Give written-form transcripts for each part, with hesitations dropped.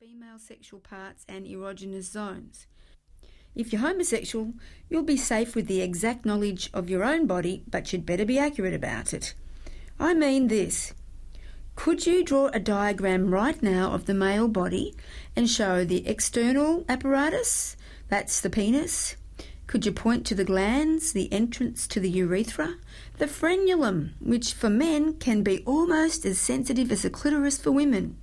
female sexual parts and erogenous zones. If you're homosexual, you'll be safe with the exact knowledge of your own body, but you'd better be accurate about it. I mean this. Could you draw a diagram right now of the male body and show the external apparatus, that's the penis? Could you point to the glands, the entrance to the urethra, the frenulum, which for men can be almost as sensitive as a clitoris for women?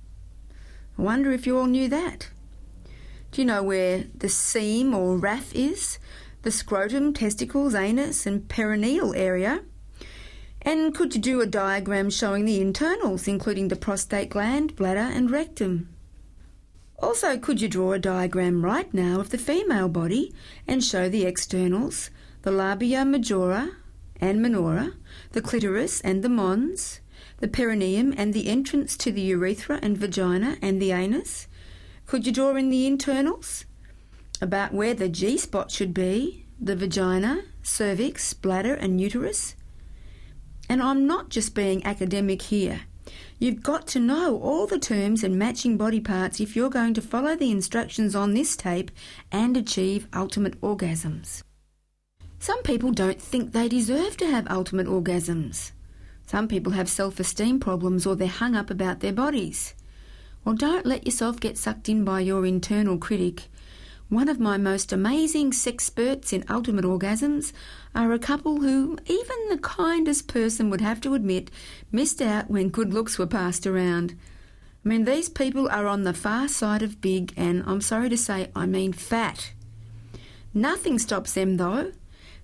I wonder if you all knew that. Do you know where the seam or raph is? The scrotum, testicles, anus and perineal area? And could you do a diagram showing the internals, including the prostate gland, bladder and rectum? Also, could you draw a diagram right now of the female body and show the externals, the labia majora and minora, the clitoris and the mons, the perineum and the entrance to the urethra and vagina and the anus? Could you draw in the internals about where the G-spot should be, the vagina, cervix, bladder and uterus? And I'm not just being academic here. You've got to know all the terms and matching body parts if you're going to follow the instructions on this tape and achieve ultimate orgasms. Some people don't think they deserve to have ultimate orgasms. Some people have self-esteem problems or they're hung up about their bodies. Well, don't let yourself get sucked in by your internal critic. One of my most amazing sexperts in ultimate orgasms are a couple who even the kindest person would have to admit missed out when good looks were passed around. I mean, these people are on the far side of big and, I'm sorry to say, I mean fat. Nothing stops them though.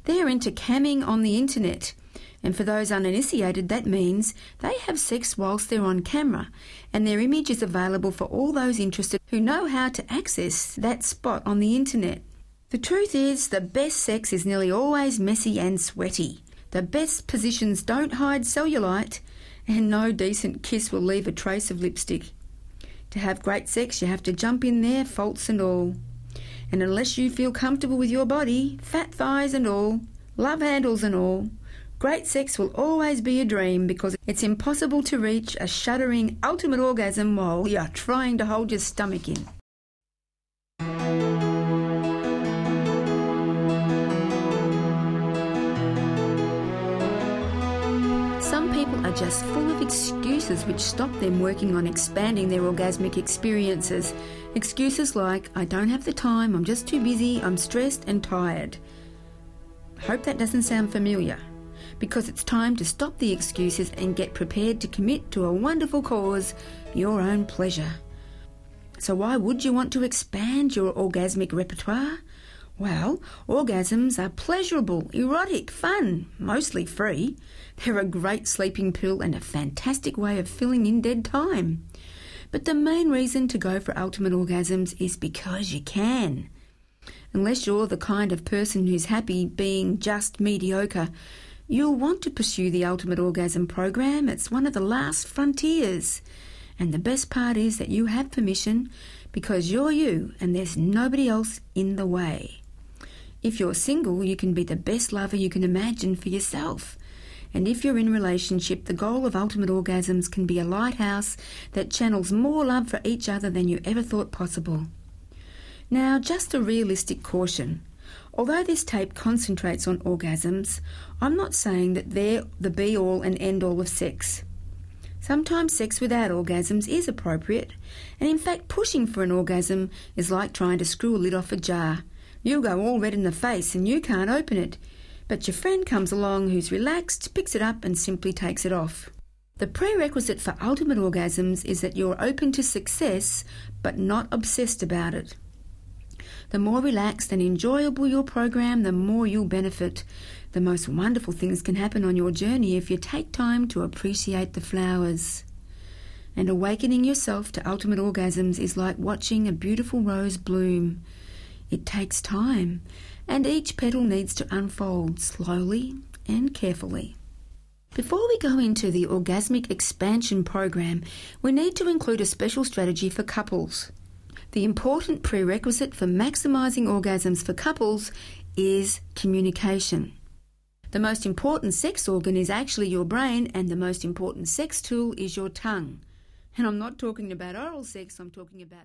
They're into camming on the internet. And for those uninitiated, that means they have sex whilst they're on camera, and their image is available for all those interested who know how to access that spot on the internet. The truth is, the best sex is nearly always messy and sweaty. The best positions don't hide cellulite, and no decent kiss will leave a trace of lipstick. To have great sex, you have to jump in there, faults and all. And unless you feel comfortable with your body, fat thighs and all, love handles and all, great sex will always be a dream because it's impossible to reach a shuddering ultimate orgasm while you're trying to hold your stomach in. Some people are just full of excuses which stop them working on expanding their orgasmic experiences. Excuses like, I don't have the time, I'm just too busy, I'm stressed and tired. Hope that doesn't sound familiar. Because it's time to stop the excuses and get prepared to commit to a wonderful cause, your own pleasure. So why would you want to expand your orgasmic repertoire? Well, orgasms are pleasurable, erotic, fun, mostly free. They're a great sleeping pill and a fantastic way of filling in dead time. But the main reason to go for ultimate orgasms is because you can. Unless you're the kind of person who's happy being just mediocre, you'll want to pursue the Ultimate Orgasm program. It's one of the last frontiers. And the best part is that you have permission because you're you and there's nobody else in the way. If you're single, you can be the best lover you can imagine for yourself. And if you're in a relationship, the goal of Ultimate Orgasms can be a lighthouse that channels more love for each other than you ever thought possible. Now, just a realistic caution. Although this tape concentrates on orgasms, I'm not saying that they're the be-all and end-all of sex. Sometimes sex without orgasms is appropriate, and in fact pushing for an orgasm is like trying to screw a lid off a jar. You'll go all red in the face and you can't open it, but your friend comes along who's relaxed, picks it up and simply takes it off. The prerequisite for ultimate orgasms is that you're open to success but not obsessed about it. The more relaxed and enjoyable your program, the more you'll benefit. The most wonderful things can happen on your journey if you take time to appreciate the flowers. And awakening yourself to ultimate orgasms is like watching a beautiful rose bloom. It takes time, and each petal needs to unfold slowly and carefully. Before we go into the Orgasmic Expansion program, we need to include a special strategy for couples. The important prerequisite for maximising orgasms for couples is communication. The most important sex organ is actually your brain, and the most important sex tool is your tongue. And I'm not talking about oral sex, I'm talking about